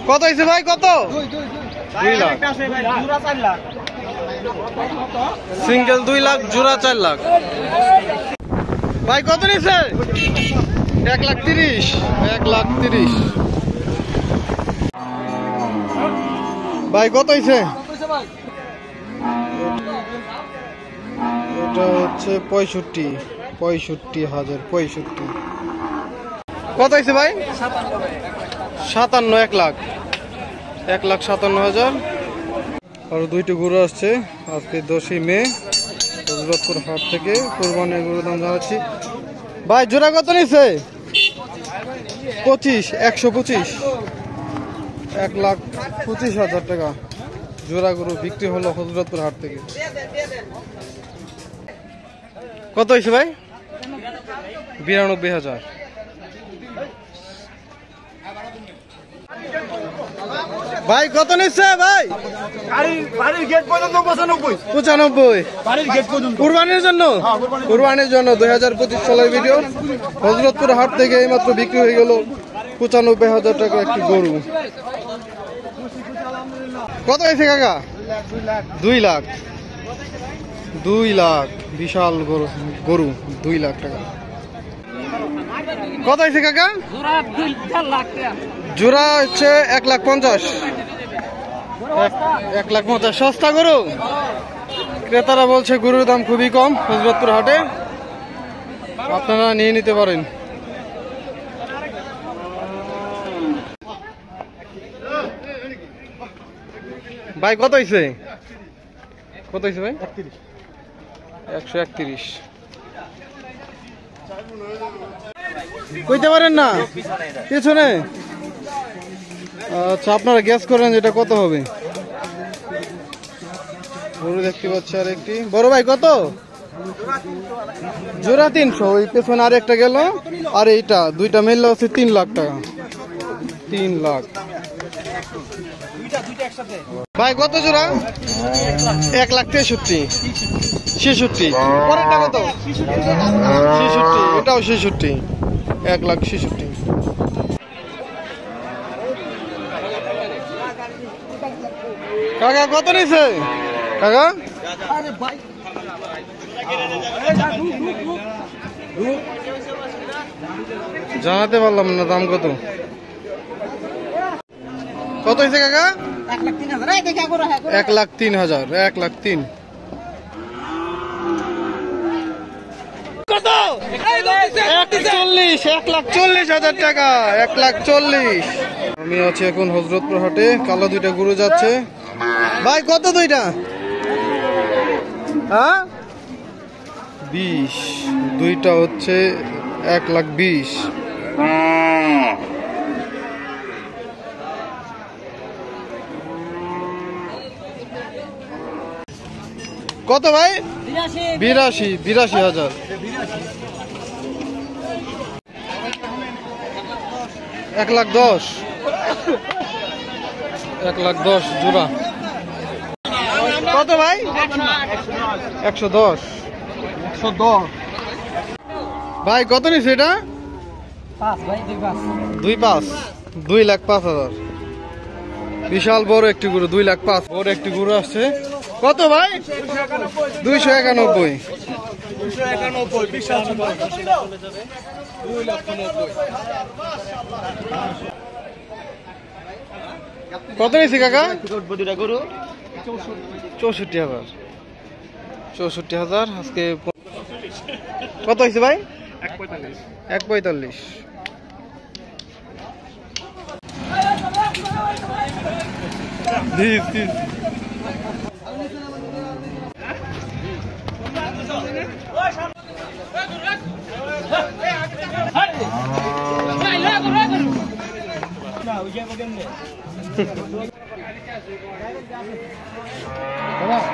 কত হয়েছে ভাই? কত? 2 লাখ। সিঙ্গেল 2 লাখ, জোড়া 4 লাখ। ভাই কত নিছে? 1,30,000। 1,30,000। ভাই কত হয়েছে? এটা হচ্ছে 65,000। 65। কত হয়েছে ভাই? 57। 1 লাখ। 1,57,000। আর দুইটি গরু আসছে আজকে 10ই মে হযরতপুর হাট থেকে। কোরবানির গরুর দাম জানাচ্ছি। ভাই জোড়া কত নিছে? 25। 125। 1,25,000 টাকা জোড়া গরু বিক্রি হলো হযরতপুর হাট থেকে। কত হয়েছে ভাই? 92,000। ভাই কত নিচ্ছে ভাই? কুরবানির জন্য। কুরবানির জন্য 2025 সালের ভিডিও। হযরতপুর হাট থেকে এইমাত্র বিক্রি হয়ে গেল 95,000 টাকা একটি গরু। কত হয়েছে কাকা? 2 লাখ। 2 লাখ বিশাল গরু 2 লাখ টাকা। কত হয়েছে কাকা? জোড়া হচ্ছে 1,50,000। 1,50,000 সস্তা গরু। ক্রেতারা বলছে গরুর দাম খুবই কম হযরতপুর হাটে, আপনারা নিয়ে নিতে পারেন। ভাই কত হয়েছে? কত হয়েছে ভাই? 131। কইতে পারেন না পিছনে? আচ্ছা আপনারা গ্যাস করেন এটা কত হবে। গরু দেখতে পাচ্ছি আর একটি। বড় ভাই কত? জোড়া 300। ওই পেছনে আর একটা গেল আর এইটা দুইটা মিললে হচ্ছে 3 লাখ টাকা। 3 লাখ। ভাই কত জোড়া? 1,63,000। 66। পরেরটা কত? 66। এটাও 66। 1,66,000। কাকা কত নিছে কাকা? জানাতে পারলাম না দাম কত। কত হয়েছে কাকা? 1,03,000। 1,03,000। কত? 1,40,000 টাকা। 1,40,000। আমি আছি এখন হযরতপুর হাটে। কালো দুইটা গরু যাচ্ছে। ভাই কত দুইটা? হ্যাঁ 20। দুইটা হচ্ছে 1,20,000। কত ভাই? 82,000। 1,10,000। 1,10,000 জোড়া। কত ভাই? 110। 110। ভাই কত নিচ্ছে এটা? 2,5,000। 2,05,000। বিশাল বড় একটি গরু। 2,05,000। বড় একটি গরু আসছে। কত ভাই? 291। কত নিয়েছি কাকা? 64,000। 64,000 আজকে। কত হয়েছে ভাই? 1,45,000।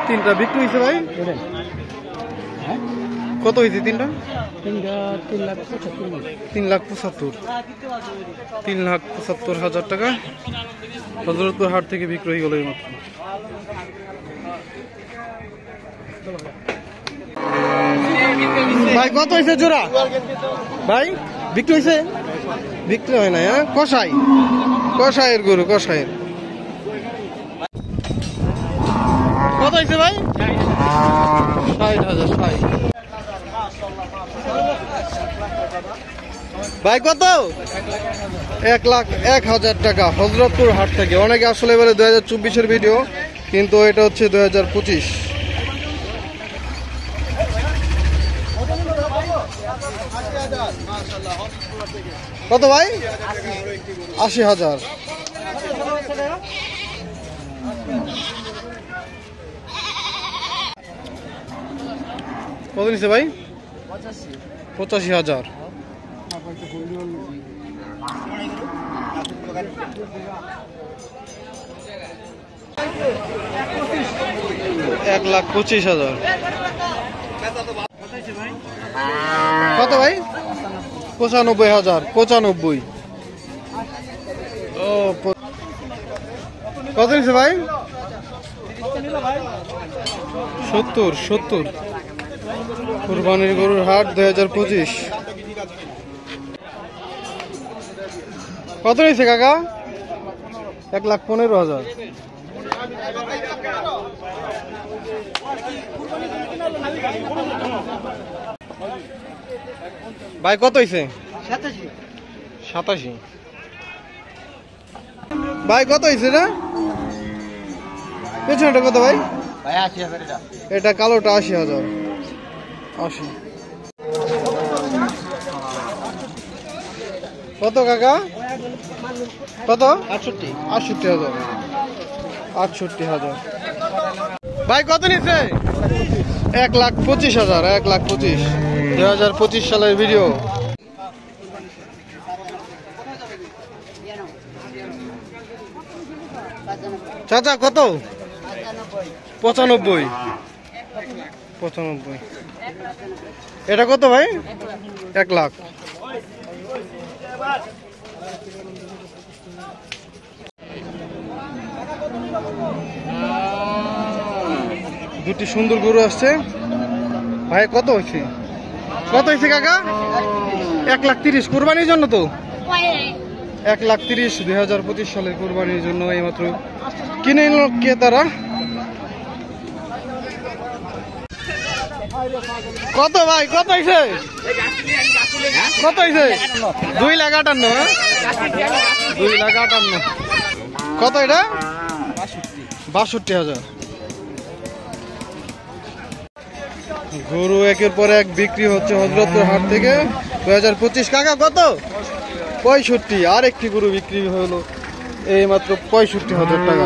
তিনটা বিক্রি হয়েছে ভাই। কত হয়েছে তিনটা? 3,75,000। 3,75,000 টাকা হযরতপুর হাট থেকে বিক্রি হয়ে গেল এই মাত্র। ভাই কত হয়েছে জোড়া? ভাই বিক্রি হয়েছে? বিক্রি হয় না, হ্যাঁ? কষাই, কষাইয়ের গরু, কষাইয়ের। কত হয়েছে ভাই? 60,000। 60 ভাই কত? 1,01,000 টাকা হযরতপুর হাট থেকে। অনেকে আসলে বলে 2024-এর ভিডিও, কিন্তু এটা হচ্ছে 2025। কত ভাই? 80,000। কত নিচ্ছে ভাই? 85,000। এক লাখ 25,000। কত ভাই? 95,000। 95। ও কত নিচ্ছে ভাই? 70। কুরবানির গরুর হাট 2025। কত নিচ্ছে কাকা? 1,15,000। ভাই কত হয়েছে? 87। ভাই কত হয়েছে না? পেছনটা কত ভাই? এটা কালোটা 80,000। 80। কত কাকা? কত? 68,000। 68,000। ভাই কত নিচ্ছে? 1,25,000। 1,25,000। 2025 সালের ভিডিও। চাচা কত? 95। 95। এটা কত ভাই? 1 লাখ। দুটি সুন্দর গরু আসছে ভাই। কত হয়েছে? কত হয়েছে কাকা? 1,30,000। কুরবানির জন্য তো 1,30,000 2025 সালের কুরবানির জন্য এইমাত্র কিনে নিল ক্রেতারা। কত ভাই? কত হয়েছে? কত হয়েছে? 2,58,000। 2,58,000। কত এটা? 62,000। গরু একের পর এক বিক্রি হচ্ছে হযরতপুর হাট থেকে 2025। কাকা কত? 65। আর একটি গরু বিক্রি হলো এই মাত্র 65,000 টাকা।